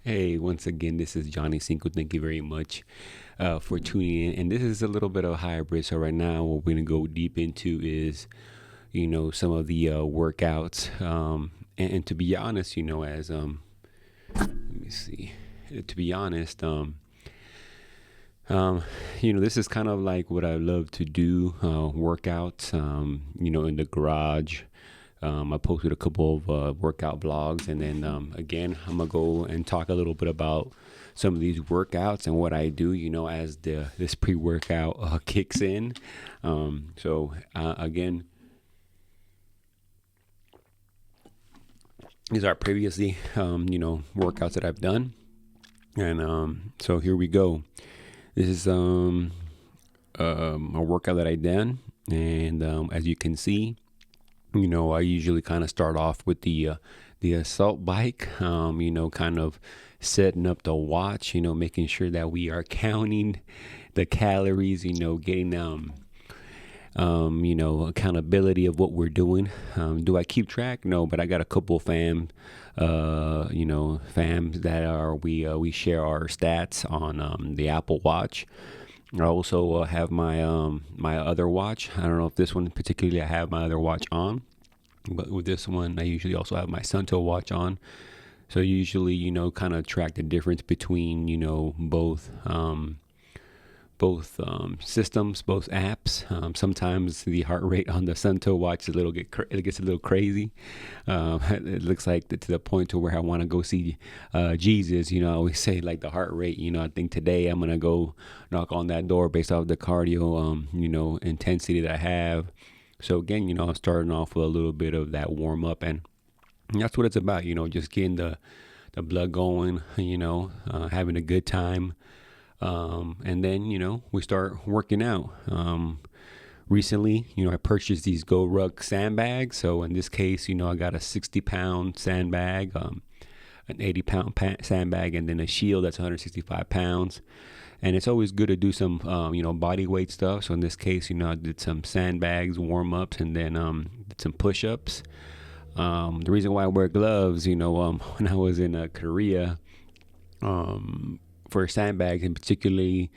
Hey, once again, this is Johnny Cinco. Thank you very much for tuning in. And this is a little bit of a hybrid. So right now, what we're gonna go deep into is, some of the workouts. And to be honest, as let me see. To be honest, this is kind of like what I love to do, workouts. In the garage. I posted a couple of workout blogs, and then again, I'm gonna go and talk a little bit about some of these workouts and what I do. As this pre-workout kicks in. Again, these are previously workouts that I've done, and so here we go. This is a workout that I done, and as you can see. I usually kind of start off with the assault bike, kind of setting up the watch, making sure that we are counting the calories, getting, accountability of what we're doing. Do I keep track? No, but I got a couple fams that we share our stats on the Apple Watch. I also have my other watch. I don't know if this one particularly I have my other watch on, but with this one I usually also have my Cinco watch on. So usually, kind of track the difference between both systems, both apps. Sometimes the heart rate on the Cinco watch is it gets a little crazy. It looks like to the point to where I want to go see Jesus. I always say like the heart rate. I think today I'm gonna go knock on that door based off the cardio, intensity that I have. So again, I'm starting off with a little bit of that warm up, and that's what it's about. Just getting the blood going. Having a good time. And then, we start working out. Recently, I purchased these Go Rug sandbags. So in this case, I got a 60-pound sandbag, an 80-pound sandbag, and then a shield that's 165 pounds. And it's always good to do some, body weight stuff. So in this case, I did some sandbags, warm ups, and then did some push ups. The reason why I wear gloves, when I was in Korea, for sandbags, and particularly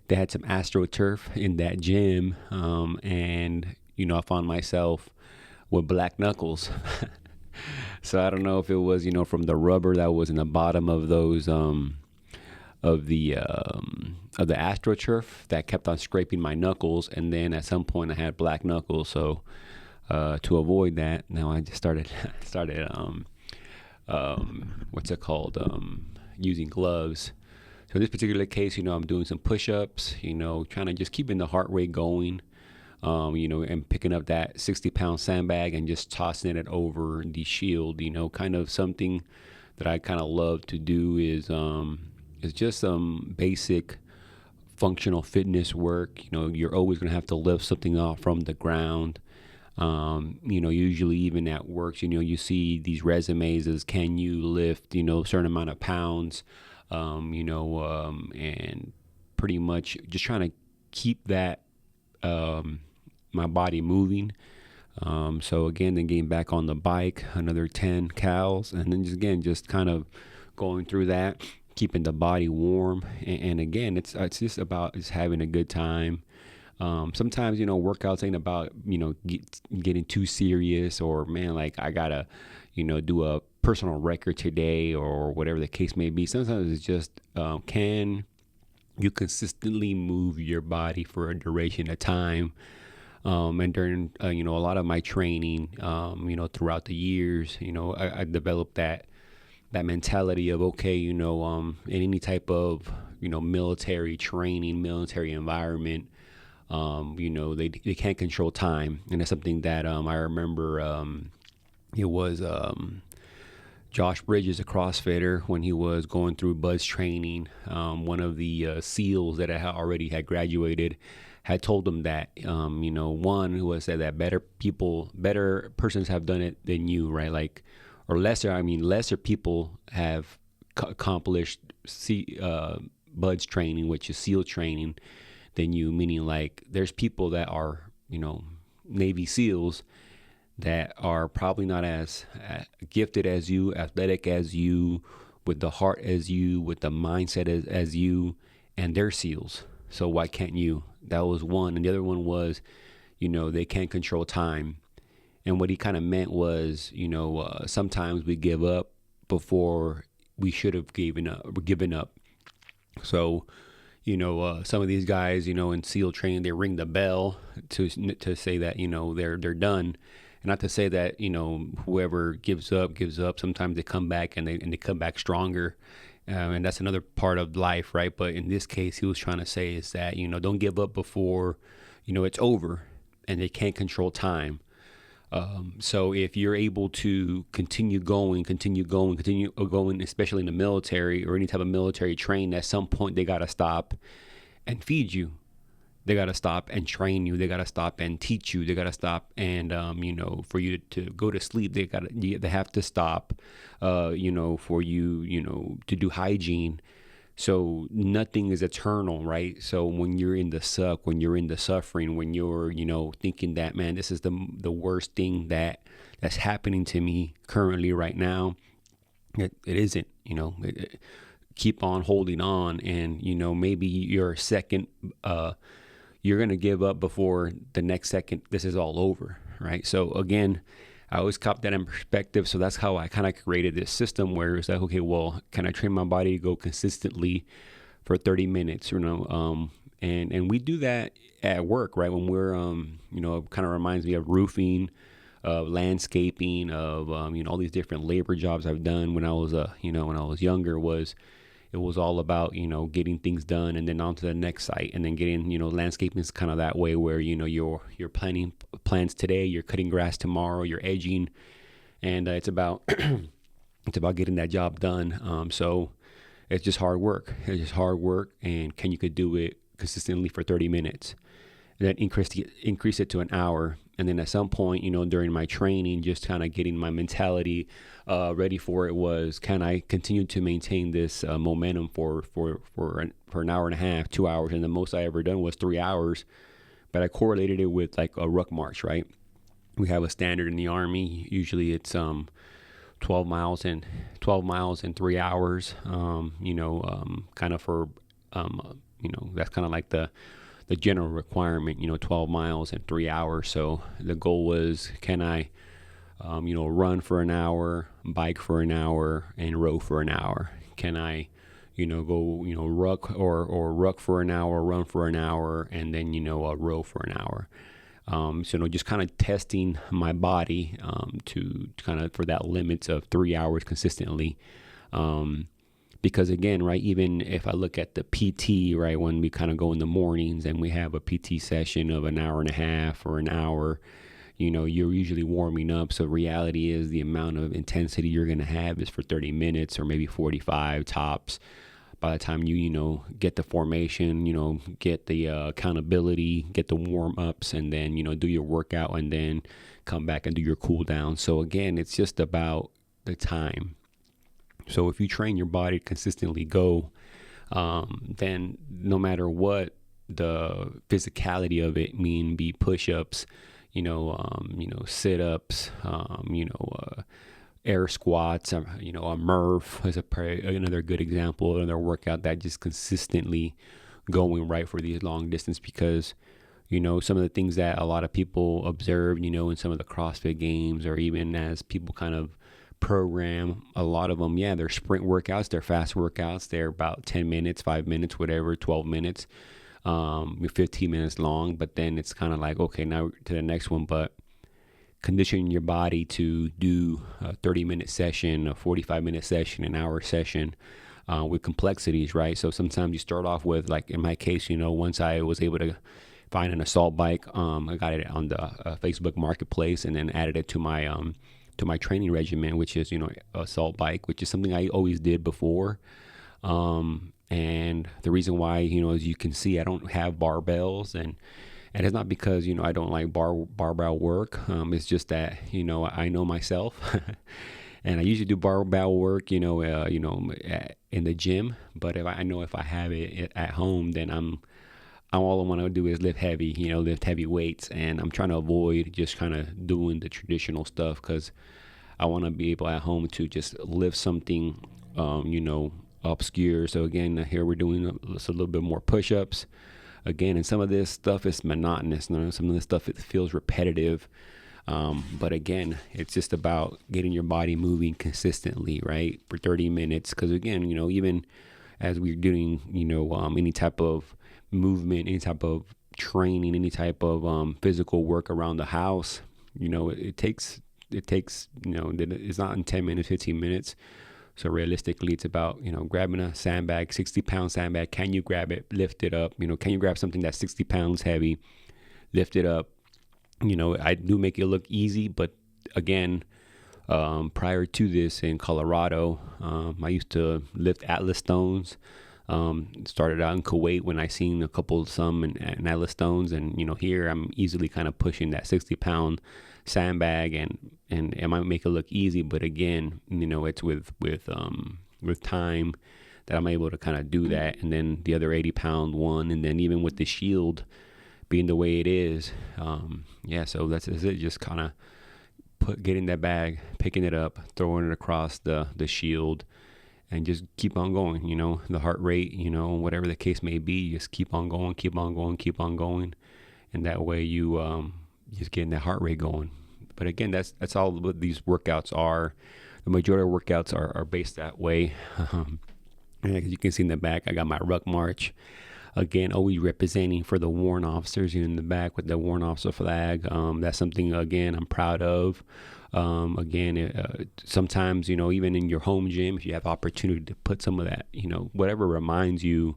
they had some AstroTurf in that gym, and I found myself with black knuckles. So I don't know if it was from the rubber that was in the bottom of those of the AstroTurf that kept on scraping my knuckles, and then at some point I had black knuckles. So to avoid that, now I just started what's it called, using gloves. So in this particular case, I'm doing some push-ups, trying to just keeping the heart rate going, and picking up that 60-pound sandbag and just tossing it over the shield, kind of something that I kind of love to do is just some basic functional fitness work. You're always going to have to lift something off from the ground. Usually even at work, you see these resumes as can you lift, a certain amount of pounds. And pretty much just trying to keep that, my body moving. So again, then getting back on the bike, another 10 cals, and then just kind of going through that, keeping the body warm. And again, it's just about just having a good time. Sometimes, workouts ain't about, getting too serious or man, like I gotta, do a personal record today or whatever the case may be. Sometimes it's just, can you consistently move your body for a duration of time? And during, a lot of my training, throughout the years, I developed that mentality of, okay, in any type of, military training, military environment, they can't control time. And that's something that, I remember, it was, Josh Bridges, a CrossFitter, when he was going through BUDS training, one of the SEALs that already had graduated had told him that, one who had said that better persons have done it than you, right? Like, or lesser people have accomplished BUDS training, which is SEAL training, than you, meaning like there's people that are, Navy SEALs that are probably not as gifted as you, athletic as you, with the heart as you, with the mindset as you, and they're SEALs. So why can't you? That was one. And the other one was, they can't control time. And what he kind of meant was, sometimes we give up before we should have given up. So, some of these guys, in SEAL training, they ring the bell to say that, they're done. And not to say that, whoever gives up. Sometimes they come back and they come back stronger. And that's another part of life, right? But in this case, he was trying to say is that, don't give up before, it's over, and they can't control time. So if you're able to continue going, especially in the military or any type of military training, at some point they got to stop and feed you. They got to stop and train you. They got to stop and teach you. They got to stop and, for you to go to sleep, they have to stop, for you, to do hygiene. So nothing is eternal, right? So when you're in the suck, when you're in the suffering, when you're, thinking that, man, this is the worst thing that's happening to me currently right now, it isn't, keep on holding on. And, maybe you're you're going to give up before the next second this is all over, right? So again, I always kept that in perspective. So that's how I kind of created this system where it's like, okay, well, can I train my body to go consistently for 30 minutes, and we do that at work, right? When we're, it kind of reminds me of roofing, of landscaping, of, all these different labor jobs I've done when I was, when I was younger. It was all about, getting things done and then on to the next site, and then getting, landscaping is kind of that way where, you're planting plants today, you're cutting grass tomorrow, you're edging, and it's about, getting that job done. So it's just hard work. And you could do it consistently for 30 minutes, and then increase it to an hour. And then at some point, during my training, just kind of getting my mentality ready for it was, can I continue to maintain this momentum for an hour and a half, 2 hours? And the most I ever done was 3 hours, but I correlated it with like a ruck march, right? We have a standard in the Army. Usually it's 12 miles in 3 hours, kind of for, that's kind of like the general requirement, 12 miles in 3 hours. So the goal was, can I, run for an hour, bike for an hour, and row for an hour? Can I, go, ruck or ruck for an hour, run for an hour, and then, row for an hour? So, just kind of testing my body, to kind of for that limits of 3 hours consistently. Because again, right, even if I look at the PT, right, when we kind of go in the mornings and we have a PT session of an hour and a half or an hour, you're usually warming up. So reality is the amount of intensity you're going to have is for 30 minutes or maybe 45 tops. By the time you get the formation, get the accountability, get the warm ups, and then, do your workout and then come back and do your cool down. So again, it's just about the time. So if you train your body to consistently go, then no matter what the physicality of it be push-ups, sit-ups, air squats, a Murph is another good example, another workout that just consistently going right for these long distance. Because, some of the things that a lot of people observe, in some of the CrossFit games, or even as people kind of program, a lot of them, they're sprint workouts, they're fast workouts, they're about 10 minutes, 5 minutes, whatever, 12 minutes, 15 minutes long. But then it's kind of like, okay, now to the next one. But conditioning your body to do a 30-minute session, a 45-minute session, an hour session, with complexities, right? So sometimes you start off with, like in my case, once I was able to find an assault bike, I got it on the Facebook Marketplace, and then added it to my training regimen, which is, assault bike, which is something I always did before. And the reason why, as you can see, I don't have barbells, and it's not because, I don't like barbell work. It's just that, I know myself and I usually do barbell work, in the gym. But if I have it at home, then I'm all I want to do is lift heavy, lift heavy weights. And I'm trying to avoid just kind of doing the traditional stuff, because I want to be able at home to just lift something obscure. So again, here we're doing a little bit more push-ups again, and some of this stuff is monotonous. Some of this stuff, it feels repetitive. But again, it's just about getting your body moving consistently, right, for 30 minutes. Because again, even as we're doing, any type of movement, any type of training, any type of physical work around the house, it takes, it's not in 10 minutes, 15 minutes. So realistically, it's about, grabbing a sandbag, 60-pound sandbag. Can you grab it, lift it up? Can you grab something that's 60 pounds heavy, lift it up? I do make it look easy, but again, prior to this in Colorado, I used to lift Atlas stones. Started out in Kuwait when I seen a couple some in Atlas stones, and here I'm easily kind of pushing that 60-pound sandbag, and it might make it look easy, but again, it's with time that I'm able to kind of do that. And then the other 80-pound one, and then even with the shield being the way it is, so that's it. Just kind of getting that bag, picking it up, throwing it across the shield, and just keep on going. The heart rate, whatever the case may be, just keep on going, and that way you just getting that heart rate going. But again, that's all what these workouts are. The majority of workouts are based that way. And as you can see in the back, I got my ruck march. Again, always representing for the warrant officers in the back with the warrant officer flag. That's something, again, I'm proud of. Sometimes, even in your home gym, if you have opportunity to put some of that, whatever reminds you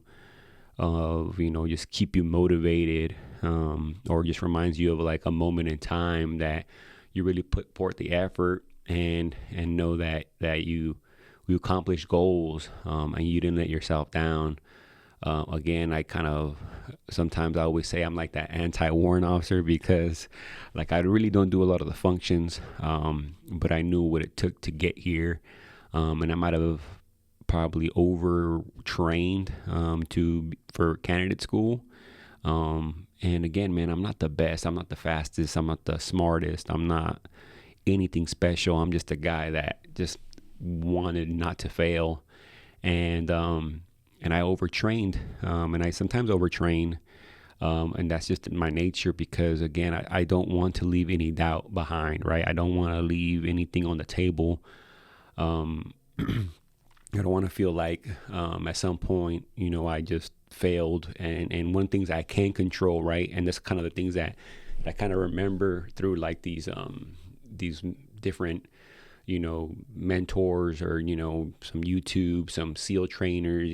of, just keep you motivated, or just reminds you of like a moment in time that you really put forth the effort and know that you accomplished goals, and you didn't let yourself down. Again, sometimes I always say I'm like that anti-warrant officer, because like I really don't do a lot of the functions, but I knew what it took to get here, and I might have probably overtrained for candidate school. And again, man, I'm not the best, I'm not the fastest, I'm not the smartest, I'm not anything special. I'm just a guy that just wanted not to fail, and I overtrained, and I sometimes overtrain, and that's just my nature, because again, I don't want to leave any doubt behind, right? I don't want to leave anything on the table. I don't want to feel like at some point, I just failed. And one of the things I can control, right? And that's kind of the things that I kind of remember through like these different, mentors, or, some YouTube, some SEAL trainers,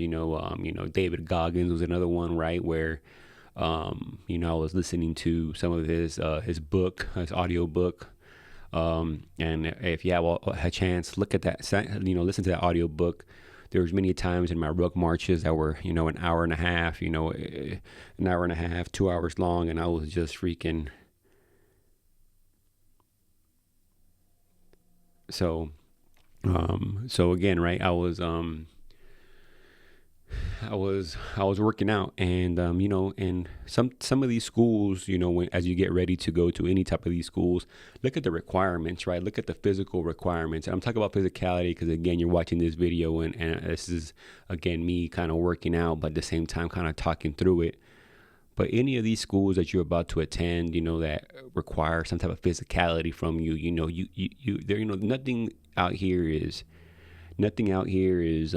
David Goggins was another one, right? Where, I was listening to some of his audio book. And if you have a chance, look at that, listen to that audio book. There was many times in my ruck marches that were, an hour and a half, 2 hours long. And I was just freaking. So again, right, I was working out, and and some of these schools, as you get ready to go to any type of these schools, look at the requirements, right? Look at the physical requirements. And I'm talking about physicality because again, you're watching this video, and this is again me kind of working out, but at the same time kind of talking through it. But any of these schools that you're about to attend, that require some type of physicality from you, nothing out here is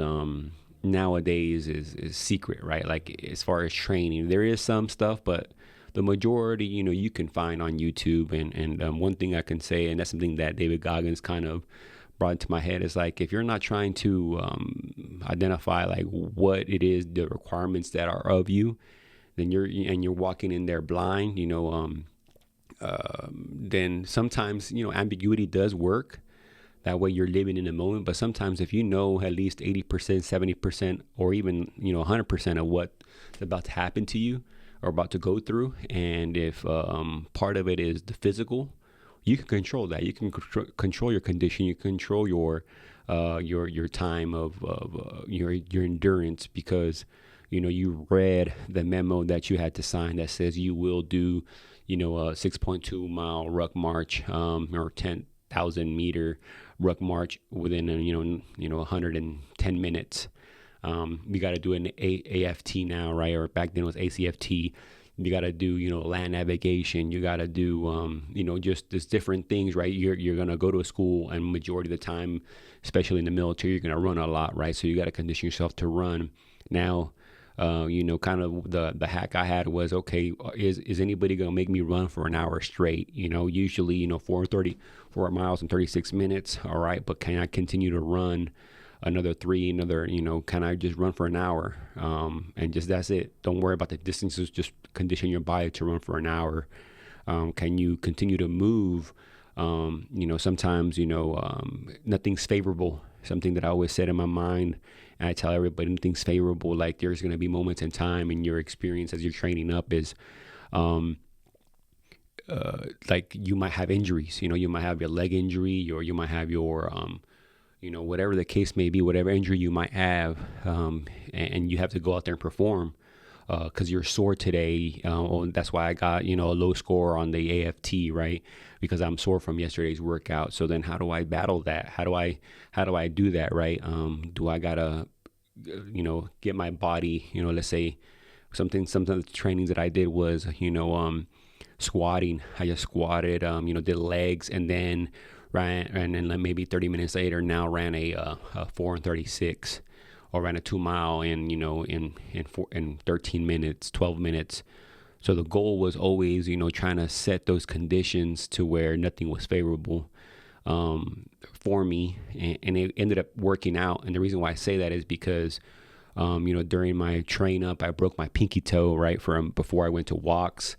nowadays is secret, right? Like as far as training, there is some stuff, but the majority, you can find on YouTube. And one thing I can say, and that's something that David Goggins kind of brought into my head, is like, if you're not trying to identify like what it is, the requirements that are of you, then you're walking in there blind, then sometimes, ambiguity does work. That way you're living in the moment. But sometimes if you know at least 80%, 70%, or even, 100% of what's about to happen to you or about to go through, and if part of it is the physical, you can control that. You can control your condition. You control your time of your endurance, because you read the memo that you had to sign that says you will do, a 6.2 mile ruck march, or 1,000-meter ruck march within 110 minutes. You got to do an AFT now, right? Or back then it was ACFT. You got to do, land navigation. You got to do, just this different things, right? You're going to go to a school, and majority of the time, especially in the military, you're going to run a lot, right? So you got to condition yourself to run. Now, kind of the hack I had was, okay, is anybody going to make me run for an hour straight? Usually, 4 miles in 36 minutes. All right. But can I continue to run another can I just run for an hour? And just, that's it. Don't worry about the distances. Just condition your body to run for an hour. Can you continue to move? Sometimes, nothing's favorable. Something that I always said in my mind, and I tell everybody, nothing's favorable. Like, there's going to be moments in time in your experience as you're training up is, like, you might have injuries. You might have your leg injury, or you might have your, whatever the case may be, whatever injury you might have, and you have to go out there and perform. Because you're sore today. That's why I got, a low score on the AFT, right? Because I'm sore from yesterday's workout. So then how do I battle that? How do I do that, right? Do I gotta, get my body, let's say some of the trainings that I did was, squatting. I just squatted, did legs, and then ran, and then maybe 30 minutes later now ran a 4 and 36. Or ran a 2 mile in 13 minutes, 12 minutes. So the goal was always, trying to set those conditions to where nothing was favorable for me. And it ended up working out. And the reason why I say that is because, during my train up, I broke my pinky toe, right, from before I went to walks.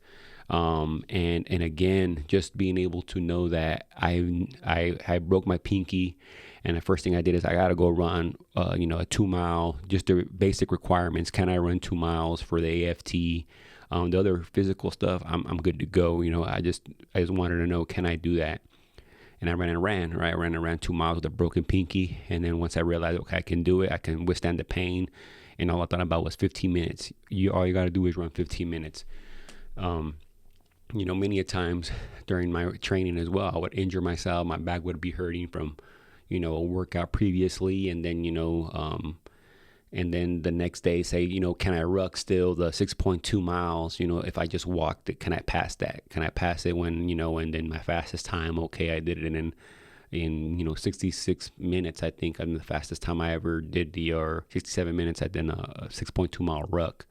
And again, just being able to know that I broke my pinky. And the first thing I did is I got to go run, a 2 mile, just the basic requirements. Can I run 2 miles for the AFT? The other physical stuff, I'm good to go. I just wanted to know, can I do that? And I ran, right? I ran 2 miles with a broken pinky. And then once I realized, okay, I can do it, I can withstand the pain. And all I thought about was 15 minutes. All you got to do is run 15 minutes. Many a times during my training as well, I would injure myself. My back would be hurting from, a workout previously. And then, and then the next day say, can I ruck still the 6.2 miles? If I just walked it, can I pass that? Can I pass it when, and then my fastest time, okay, I did it in 66 minutes, I think. I'm the fastest time I ever did or 67 minutes, I did a 6.2 mile ruck.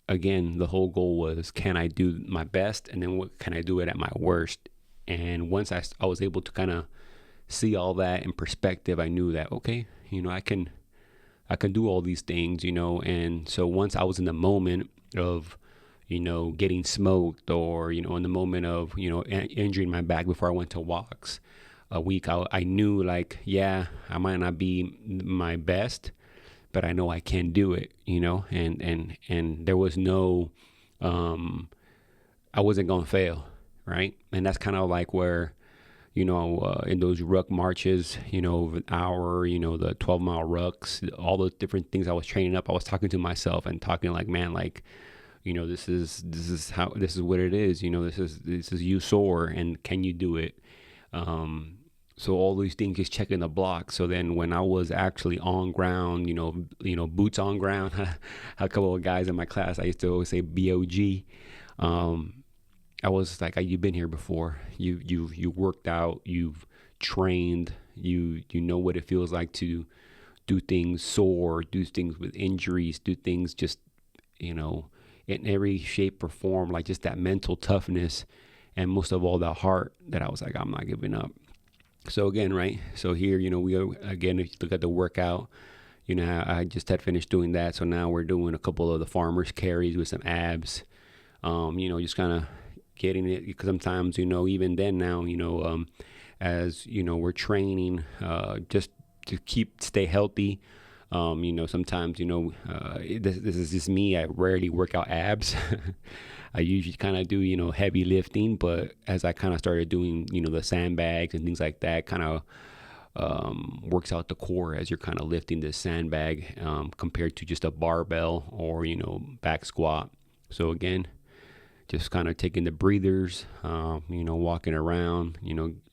Again, the whole goal was, can I do my best? And then what can I do it at my worst? And once I was able to kind of see all that in perspective, I knew that, okay, I can do all these things, and so once I was in the moment of, getting smoked, or, in the moment of, injuring my back before I went to walks a week, I knew, like, yeah, I might not be my best, but I know I can do it, and there was no, I wasn't going to fail. Right. And that's kind of like where, in those ruck marches, an hour, the 12-mile rucks, all the different things I was training up, I was talking to myself and talking like, man, like, this is what it is. This is you sore, and can you do it? So all these things, just checking the block. So then when I was actually on ground, boots on ground, a couple of guys in my class, I used to always say BOG. I was like, you've been here before. You worked out, you've trained, you know what it feels like to do things sore, do things with injuries, do things just, in every shape or form, like just that mental toughness, and most of all the heart, that I was like, I'm not giving up. So again, right? So here, we again, if you look at the workout, I just had finished doing that. So now we're doing a couple of the farmer's carries with some abs, just kind of getting it, because sometimes, even then now, as, we're training, just to stay healthy. Sometimes, this is just me. I rarely work out abs. I usually kind of do, heavy lifting, but as I kind of started doing, the sandbags and things like that, kind of works out the core as you're kind of lifting this sandbag, compared to just a barbell or, back squat. So again, just kind of taking the breathers, walking around,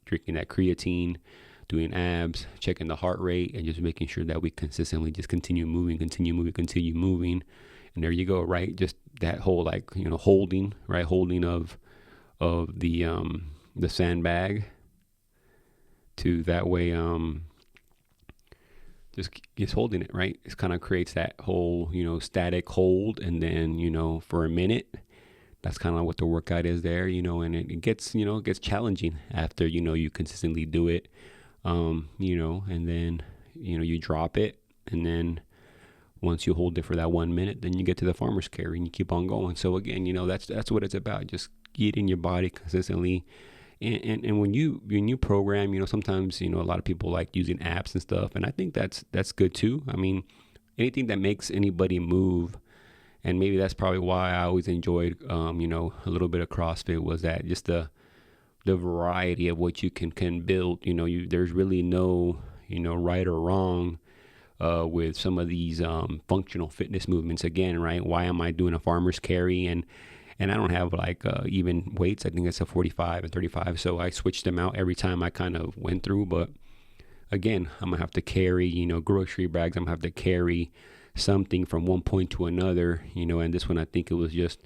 drinking that creatine, doing abs, checking the heart rate, and just making sure that we consistently just continue moving. And there you go, right? Just that whole holding, right? Holding of the sandbag to that way, just holding it, right? It kind of creates that whole, static hold. And then, for a minute, that's kind of what the workout is there, and it gets, it gets challenging after, you consistently do it, and then, you drop it. And then once you hold it for that 1 minute, then you get to the farmer's carry and you keep on going. So again, that's what it's about. Just getting your body consistently. And when you program, sometimes, a lot of people like using apps and stuff. And I think that's good too. I mean, anything that makes anybody move. And maybe that's probably why I always enjoyed, a little bit of CrossFit, was that just the variety of what you can build. There's really no, right or wrong with some of these functional fitness movements. Again, right? Why am I doing a farmer's carry? And I don't have even weights. I think it's a 45 and 35. So I switched them out every time I kind of went through. But again, I'm going to have to carry, grocery bags. I'm going to have to carry something from one point to another, and this one, I think it was just,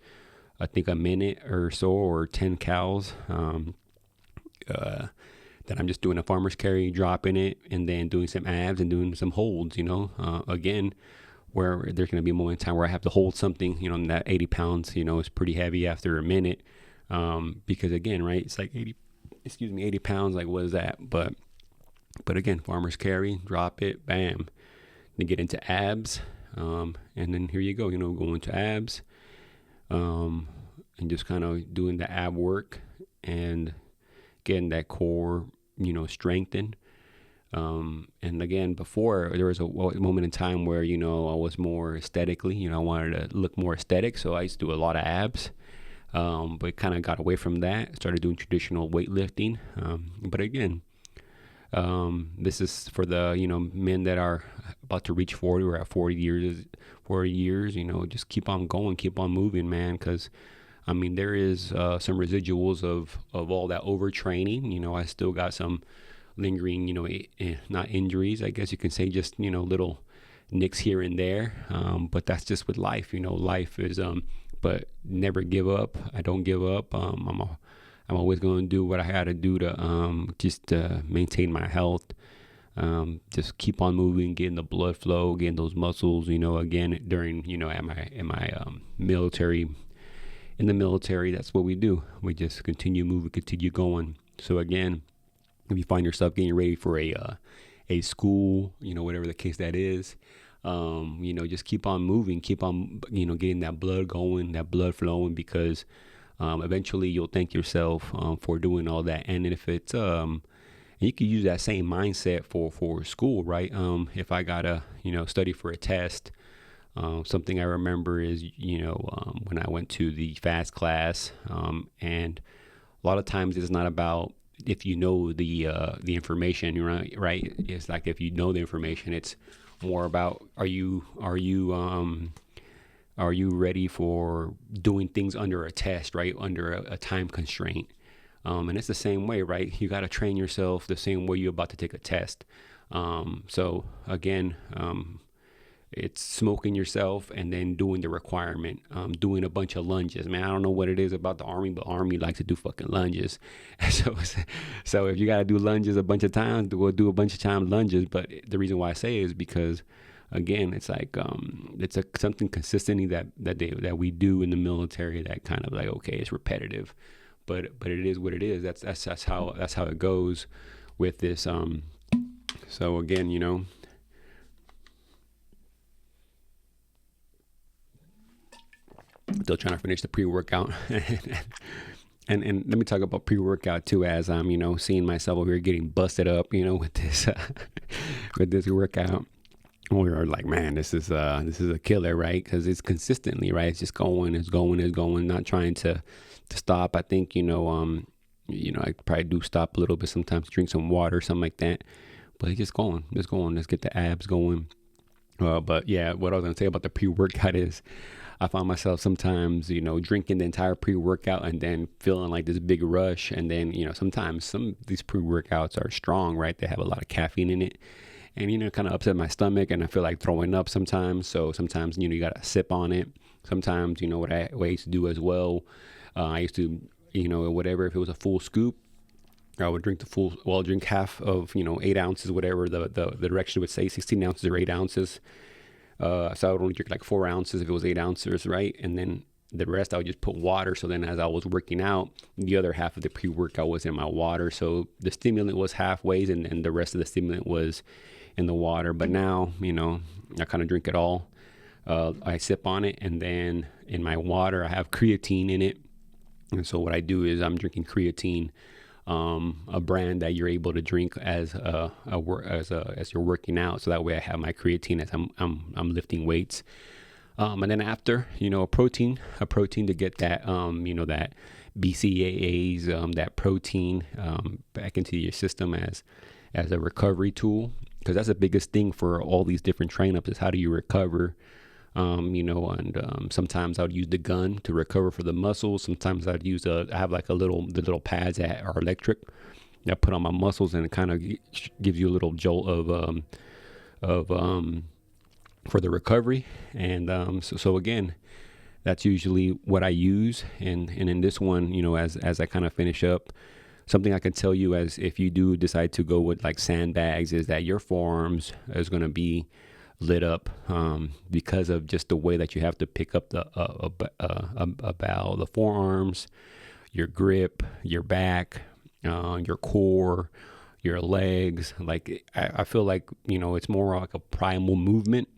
a minute or so, or 10 cows, that I'm just doing a farmer's carry, dropping it, and then doing some abs and doing some holds, again, where there's going to be a moment in time where I have to hold something, and that 80 pounds, is pretty heavy after a minute, because again, right, it's like 80 pounds, like what is that? But again, farmer's carry, drop it, bam, then get into abs, and then here you go, go into abs, and just kind of doing the ab work and getting that core, strengthened. And again, before, there was a moment in time where, I was more aesthetically, I wanted to look more aesthetic. So I used to do a lot of abs, but kind of got away from that, started doing traditional weightlifting. But again, this is for the, men that are about to reach 40 or at 40 years, just keep on going, keep on moving, man. Cause I mean, there is, some residuals of all that overtraining. I still got some lingering, not injuries, I guess you can say, just, little nicks here and there. But that's just with life, life is, but never give up. I don't give up. I'm always going to do what I had to do to, just, maintain my health. Just keep on moving, getting the blood flow, getting those muscles, again, during, in my military, in the military, that's what we do. We just continue moving, continue going. So again, if you find yourself getting ready for a school, whatever the case that is, just keep on moving, keep on, getting that blood going, that blood flowing, because eventually you'll thank yourself for doing all that. And if it's, and you can use that same mindset for school, right? If I gotta, study for a test, something I remember is, when I went to the FAST class, and a lot of times it's not about if you know the information, right? It's like, if you know the information, it's more about, are you ready for doing things under a test, right? Under a time constraint. And it's the same way, right? You got to train yourself the same way you're about to take a test. So again, it's smoking yourself and then doing the requirement, doing a bunch of lunges. Man, I don't know what it is about the Army, but Army likes to do fucking lunges. So if you got to do lunges a bunch of times, we'll do a bunch of times lunges. But the reason why I say is because, again, it's like, it's something consistently that we do in the military that kind of like, okay, it's repetitive, but it is what it is. That's how it goes with this. So again, still trying to finish the pre-workout. and let me talk about pre-workout too, as I'm, seeing myself over here getting busted up, with this, with this workout. We are like, man, this is a killer, right? Cause it's consistently, right? It's just going, not trying to stop. I think, I probably do stop a little bit sometimes, drink some water, something like that, but it's just going, let's get the abs going. But yeah, what I was going to say about the pre-workout is, I find myself sometimes, drinking the entire pre-workout and then feeling like this big rush. And then, sometimes some of these pre-workouts are strong, right? They have a lot of caffeine in it, and, kind of upset my stomach, and I feel like throwing up sometimes. So sometimes, you got to sip on it. Sometimes, what I used to do as well, I used to, whatever, if it was a full scoop, I would drink half of, 8 ounces, whatever the direction would say, 16 ounces or 8 ounces. So I would only drink like 4 ounces if it was 8 ounces, right? And then the rest I would just put water. So then as I was working out, the other half of the pre-workout was in my water. So the stimulant was halfway, and the rest of the stimulant was in the water. But now, I kind of drink it all. I sip on it, and then in my water, I have creatine in it. And so what I do is I'm drinking creatine, a brand that you're able to drink as you're working out. So that way I have my creatine as I'm lifting weights. And then after, a protein to get that, that BCAAs, that protein, back into your system as a recovery tool. Because that's the biggest thing for all these different train-ups is how do you recover? Sometimes I would use the gun to recover for the muscles. Sometimes I have like the little pads that are electric that I put on my muscles, and it kind of gives you a little jolt of for the recovery. And so again, that's usually what I use. And in this one, as I kind of finish up, something I can tell you, as if you do decide to go with like sandbags, is that your forearms is going to be lit up because of just the way that you have to pick up the the forearms, your grip, your back, your core, your legs. Like I feel like it's more like a primal movement,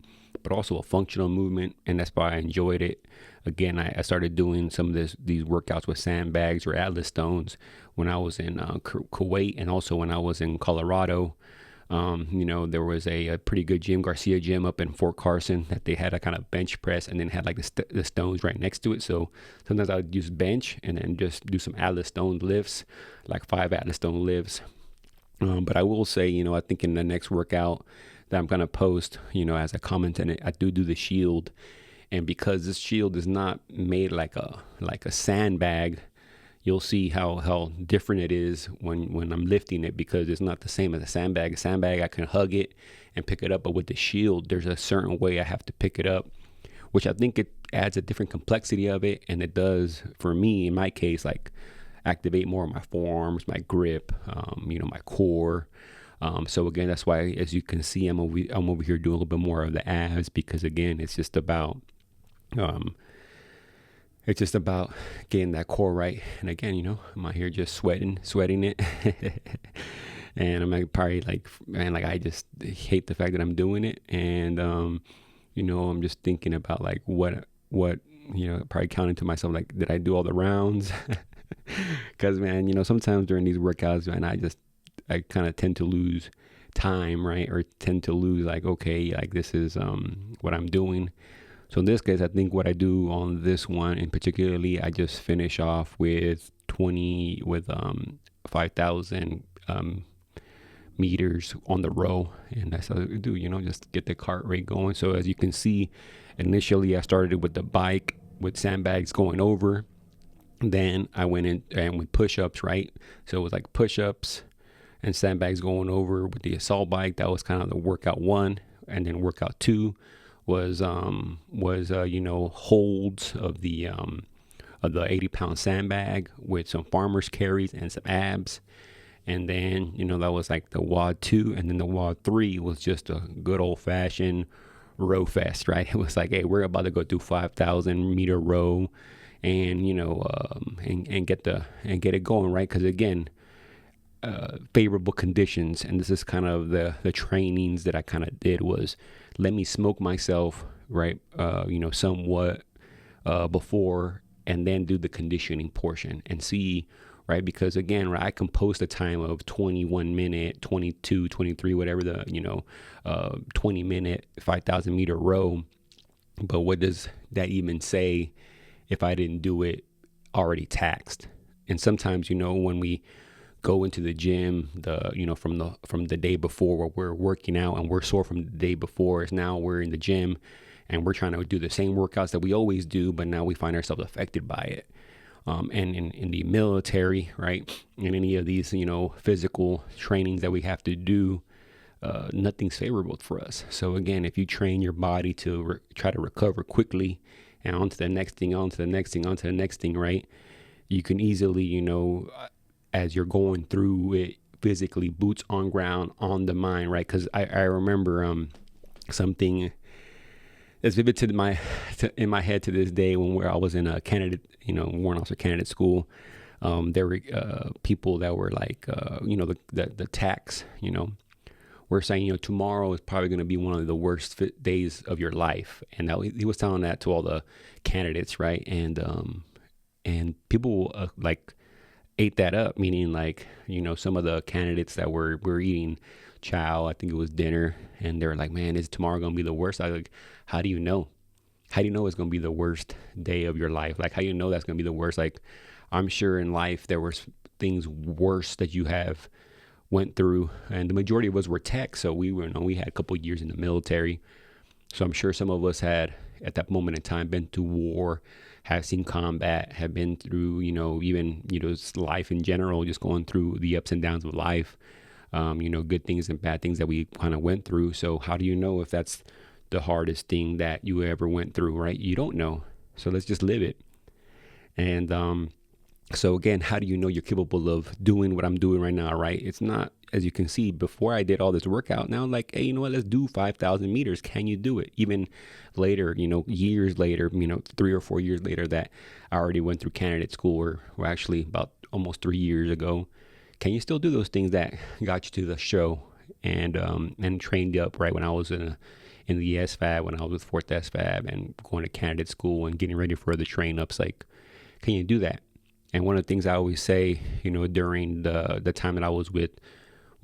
but also a functional movement, and that's why I enjoyed it. Again, I started doing some of these workouts with sandbags or Atlas stones when I was in Kuwait, and also when I was in Colorado. There was a pretty good gym, Garcia Gym, up in Fort Carson, that they had a kind of bench press and then had like the stones right next to it. So sometimes I would use bench and then just do some Atlas stone lifts, like 5 Atlas stone lifts. But I will say, I think in the next workout that I'm going to post, as a comment in it, I do the shield. And because this shield is not made like a sandbag, you'll see how different it is when I'm lifting it, because it's not the same as a sandbag. A sandbag, I can hug it and pick it up, but with the shield, there's a certain way I have to pick it up, which I think it adds a different complexity of it, and it does, for me, in my case, like activate more of my forearms, my grip, my core. So again, that's why, as you can see, I'm over here doing a little bit more of the abs, because again, it's just about getting that core right. And again, I'm out here just sweating it. And I'm like, probably like, man, like I just hate the fact that I'm doing it. And, I'm just thinking about like what, probably counting to myself, like, did I do all the rounds? Cause man, sometimes during these workouts, man, I kind of tend to lose time, right? Or tend to lose like, okay, like this is, what I'm doing. So in this case, I think what I do on this one in particularly, I just finish off with 5,000 meters on the row, and that's how I do, just get the heart rate going. So as you can see, initially I started with the bike with sandbags going over, then I went in and with push-ups, right? So it was like push-ups and sandbags going over with the assault bike. That was kind of the workout 1, and then workout 2 was holds of the 80-pound sandbag with some farmer's carries and some abs. And then, that was like the WOD'2, and then the WOD'3 was just a good old fashioned row fest, right? It was like, hey, we're about to go do 5,000 meter row and, and get it going, right? Cause again, favorable conditions. And this is kind of the trainings that I kind of did, was let me smoke myself, right? Somewhat, before, and then do the conditioning portion and see, right? Because again, right, I can post a time of 21 minute, 22, 23, whatever the, 20 minute, 5,000 meter row. But what does that even say if I didn't do it already taxed? And sometimes, when we go into the gym, from the day before, where we're working out and we're sore from the day before, is now we're in the gym and we're trying to do the same workouts that we always do, but now we find ourselves affected by it. And in the military, right, in any of these, physical trainings that we have to do, nothing's favorable for us. So again, if you train your body to try to recover quickly and onto the next thing, onto the next thing, onto the next thing, right, you can easily, as you're going through it physically, boots on ground, on the mind, right? Because I remember something that's vivid in my head to this day when I was in a candidate, warrant officer candidate school. There were people that were like, the tax, we're saying, tomorrow is probably going to be one of the worst days of your life. And he was telling that to all the candidates, right? And people ate that up, meaning some of the candidates that were eating chow, I think it was dinner, and they're like, man, is tomorrow going to be the worst? I was like, how do you know? How do you know it's going to be the worst day of your life? Like, how do you know that's going to be the worst? Like, I'm sure in life there were things worse that you have went through, and the majority of us were tech, so we had a couple of years in the military, so I'm sure some of us had at that moment in time been to war, have seen combat, have been through even life in general, just going through the ups and downs of life, good things and bad things that we kind of went through. So how do you know if that's the hardest thing that you ever went through, right? You don't know. So let's just live it. And so again, how do you know you're capable of doing what I'm doing right now, right? It's not, as you can see, before I did all this workout, now like, hey, you know what, let's do 5,000 meters. Can you do it? Even later, years later, 3 or 4 years later that I already went through candidate school, or actually about almost 3 years ago. Can you still do those things that got you to the show and trained you up, right? When I was in the SFAB, when I was with 4th SFAB and going to candidate school and getting ready for the train ups, like, can you do that? And one of the things I always say, during the time that I was with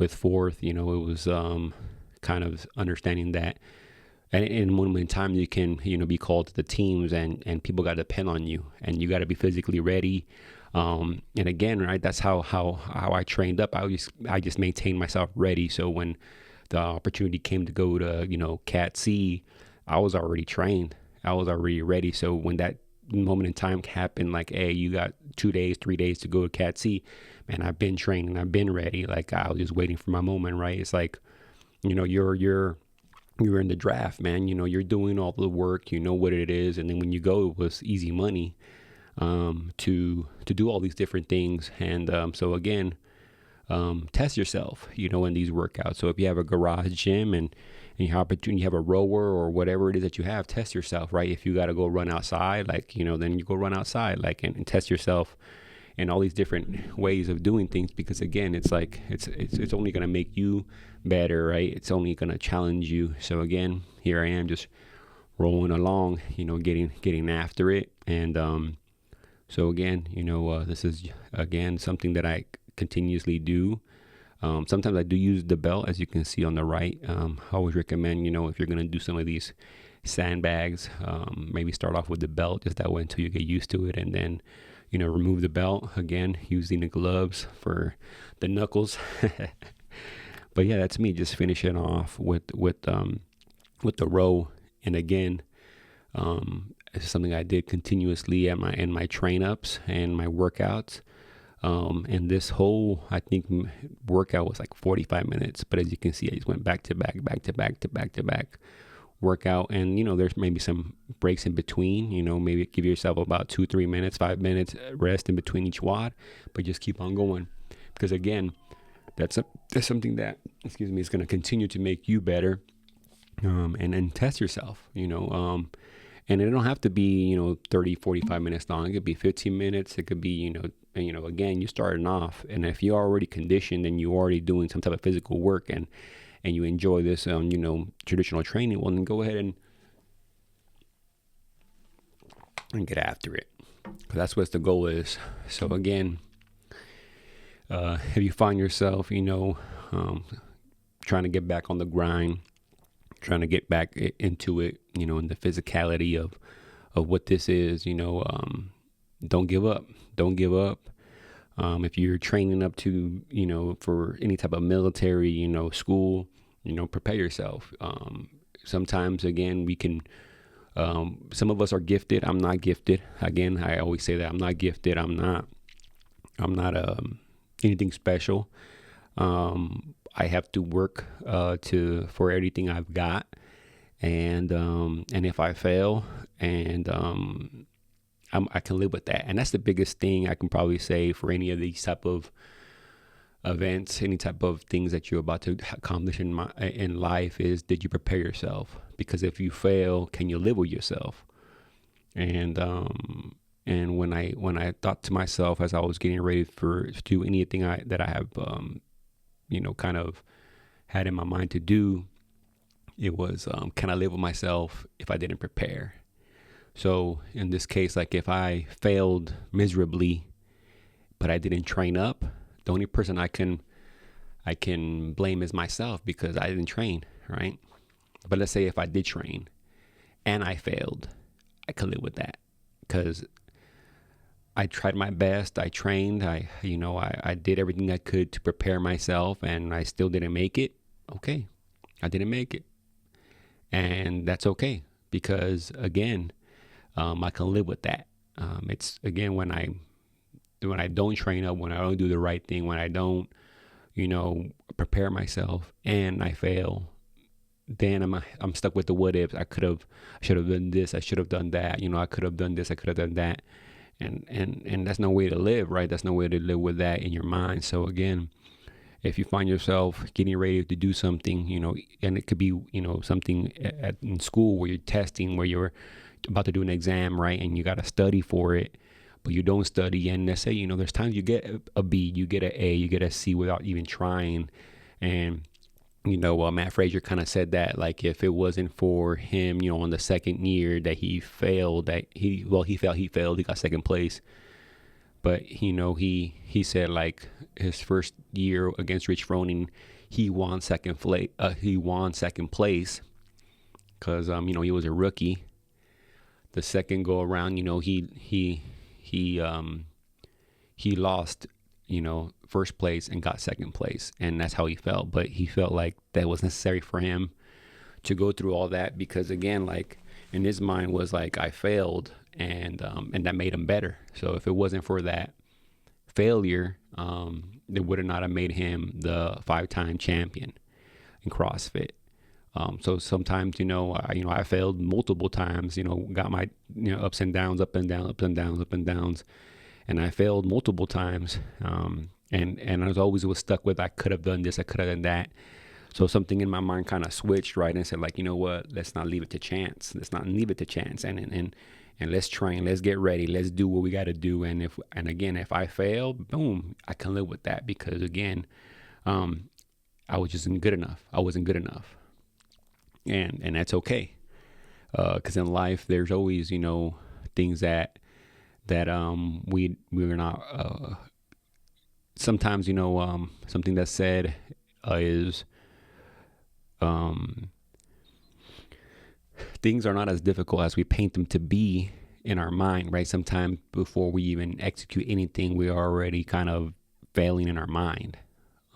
4th, it was kind of understanding that at any moment in time you can, be called to the teams and people got to depend on you, and you got to be physically ready. And again, right, that's how I trained up. I just maintained myself ready. So when the opportunity came to go to, Cat C, I was already trained. I was already ready. So when that moment in time happened, like, hey, you got 2 days, 3 days to go to Cat C, man, I've been trained and I've been ready. Like, I was just waiting for my moment, right? It's like, you're in the draft, man. You're doing all the work, what it is, and then when you go, it was easy money to do all these different things. And so again, test yourself, in these workouts. So if you have a garage gym and you have opportunity, you have a rower or whatever it is that you have, test yourself, right? If you got to go run outside, like, then you go run outside, like, and test yourself in all these different ways of doing things, because again, it's like, it's only going to make you better, right? It's only going to challenge you. So again, here I am just rolling along, getting after it. And, so again, this is again, something that I continuously do. Sometimes I do use the belt, as you can see on the right. I always recommend, if you're going to do some of these sandbags, maybe start off with the belt, just that way until you get used to it. And then, remove the belt, again, using the gloves for the knuckles. But yeah, that's me just finishing off with the row. And again, it's something I did continuously in my train ups and my workouts. And this whole, I think, workout was like 45 minutes. But as you can see, I just went back to back workout. And, there's maybe some breaks in between, maybe give yourself about 2-3 minutes, 5 minutes rest in between each WOD, but just keep on going. Because again, that's something that, is going to continue to make you better. And test yourself, and it don't have to be, 30, 45 minutes long. It could be 15 minutes. It could be, again, you're starting off. And if you're already conditioned and you're already doing some type of physical work and you enjoy this, traditional training, well, then go ahead and get after it. 'Cause that's what the goal is. So again, if you find yourself, trying to get back on the grind, trying to get back into it, in the physicality of what this is, don't give up. Don't give up. If you're training up to, for any type of military, school, prepare yourself. Sometimes, again, we can Some of us are gifted. I'm not gifted. Again, I always say that I'm not gifted. I'm not anything special. I have to work for everything I've got, and if I fail, and I can live with that. And that's the biggest thing I can probably say for any of these type of events, any type of things that you're about to accomplish in life is, did you prepare yourself? Because if you fail, can you live with yourself? And when I thought to myself as I was getting ready to do anything that I have kind of had in my mind to do, it was can I live with myself if I didn't prepare? So in this case, like if I failed miserably, but I didn't train up, the only person I can blame is myself because I didn't train, right? But let's say if I did train and I failed, I could live with that because I tried my best. I trained. I did everything I could to prepare myself, and I still didn't make it. Okay, I didn't make it, and that's okay because again, I can live with that. It's again when I don't train up, when I don't do the right thing, when I don't, prepare myself, and I fail, then I'm stuck with the what ifs. I should have done this. I should have done that. I could have done this. I could have done that. And that's no way to live, right? That's no way to live with that in your mind. So again, if you find yourself getting ready to do something, and it could be, something in school where you're testing, where you're about to do an exam, right? And you got to study for it, but you don't study. And let's say, there's times you get a B, you get an A, you get a C without even trying. And Matt Frazier kind of said that, like, if it wasn't for him, on the second year that he failed, he failed, he got second place. But, he said, like, his first year against Rich Froning, he won second place because, he was a rookie. The second go around, he lost, first place and got second place, and that's how he felt. But he felt like that was necessary for him to go through all that because, again, like in his mind was like, I failed, and that made him better. So if it wasn't for that failure, it would have not have made him the 5-time champion in CrossFit. So sometimes, I failed multiple times, got my, ups and downs, and I failed multiple times. And I was stuck with, I could have done this, I could have done that. So something in my mind kind of switched, right? And said, like, you know what, let's not leave it to chance. And let's train, let's get ready, let's do what we got to do. And if I fail, boom, I can live with that because again, I was just good enough. I wasn't good enough. And that's okay. Cause in life, there's always, things that we're not, sometimes, something that's said, is, things are not as difficult as we paint them to be in our mind, right? Sometimes before we even execute anything, we're already kind of failing in our mind.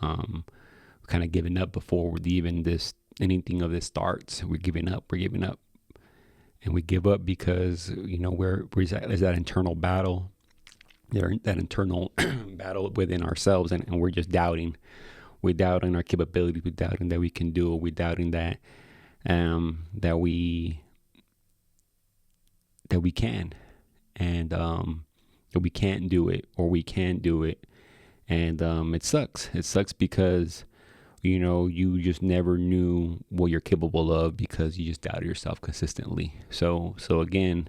Kind of giving up before anything of this starts. We're giving up. And we give up because, there's that internal battle, that internal battle within ourselves, and we're just doubting. We're doubting our capabilities. We're doubting that we can do it. We're doubting that we can, and that we can't do it, or we can do it. And it sucks. It sucks because you just never knew what you're capable of because you just doubted yourself consistently. So again,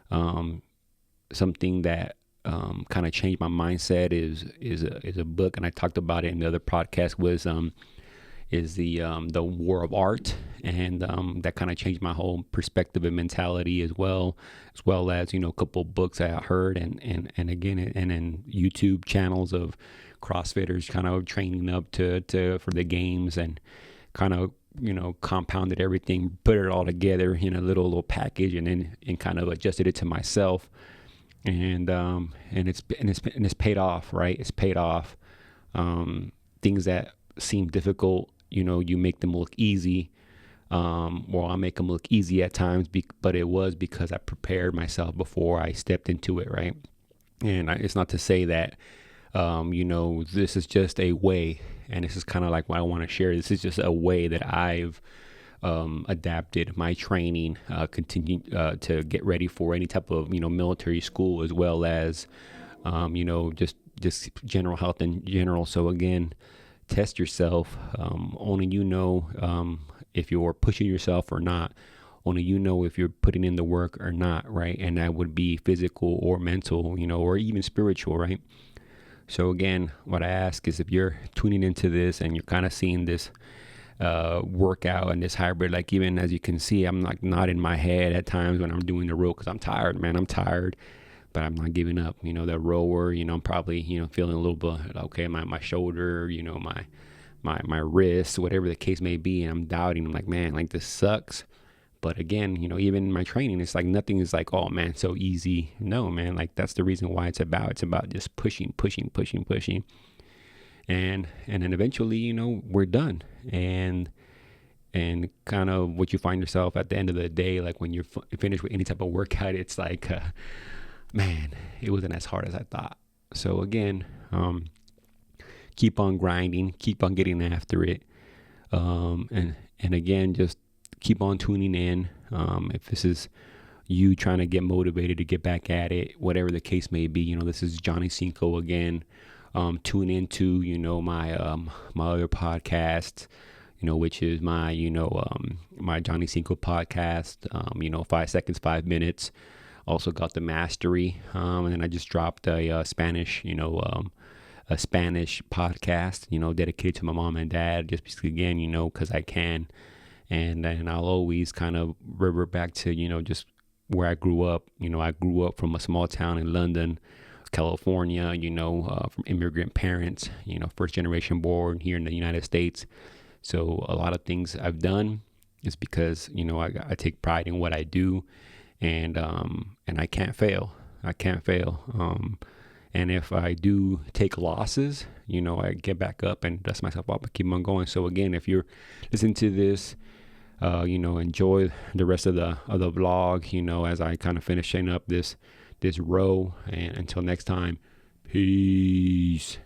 something that kind of changed my mindset is a book, and I talked about it in the other podcast, is the War of Art, and that kind of changed my whole perspective and mentality as well as a couple of books I heard and then YouTube channels of CrossFitters kind of training up for the games, and kind of compounded everything, put it all together in a little package, and kind of adjusted it to myself, and it's paid off, right? It's paid off. Things that seem difficult, you make them look easy. Well, I make them look easy at times, but it was because I prepared myself before I stepped into it, right? And it's not to say that, this is just a way, and this is kind of like what I want to share. This is just a way that I've adapted my training, continue to get ready for any type of, military school, as well as, just general health in general. So again, test yourself. Only if you're pushing yourself or not. Only if you're putting in the work or not, right? And that would be physical or mental, or even spiritual, right? So again, what I ask is, if you're tuning into this and you're kind of seeing this workout and this hybrid, like, even as you can see, I'm like not in my head at times when I'm doing the row, because I'm tired, man. I'm tired, but I'm not giving up. The rower, I'm probably, feeling a little bit, okay, my shoulder, my wrist, whatever the case may be, and I'm doubting. I'm like, man, like, this sucks. But again, even in my training, it's like nothing is like, oh man, so easy. No, man, like, that's the reason why it's about just pushing, and then eventually, we're done. And kind of what you find yourself at the end of the day, like when you're finished with any type of workout, it's like, man, it wasn't as hard as I thought. So again, keep on grinding, keep on getting after it. And again, just keep on tuning in. If this is you trying to get motivated to get back at it, whatever the case may be, this is Jony Cinco again. Tune into, my other podcast, which is my, my Jony Cinco podcast, 5 seconds, 5 minutes. Also got the mastery. And then I just dropped a Spanish, a Spanish podcast, dedicated to my mom and dad, just because, again, because I can. And then I'll always kind of revert back to, just where I grew up. I grew up from a small town in London, California, from immigrant parents, first generation born here in the United States. So a lot of things I've done is because, I take pride in what I do, and I can't fail. And if I do take losses, I get back up and dust myself up and keep on going. So again, if you're listening to this, enjoy the rest of the vlog, as I kind of finishing up this row. And until next time, peace.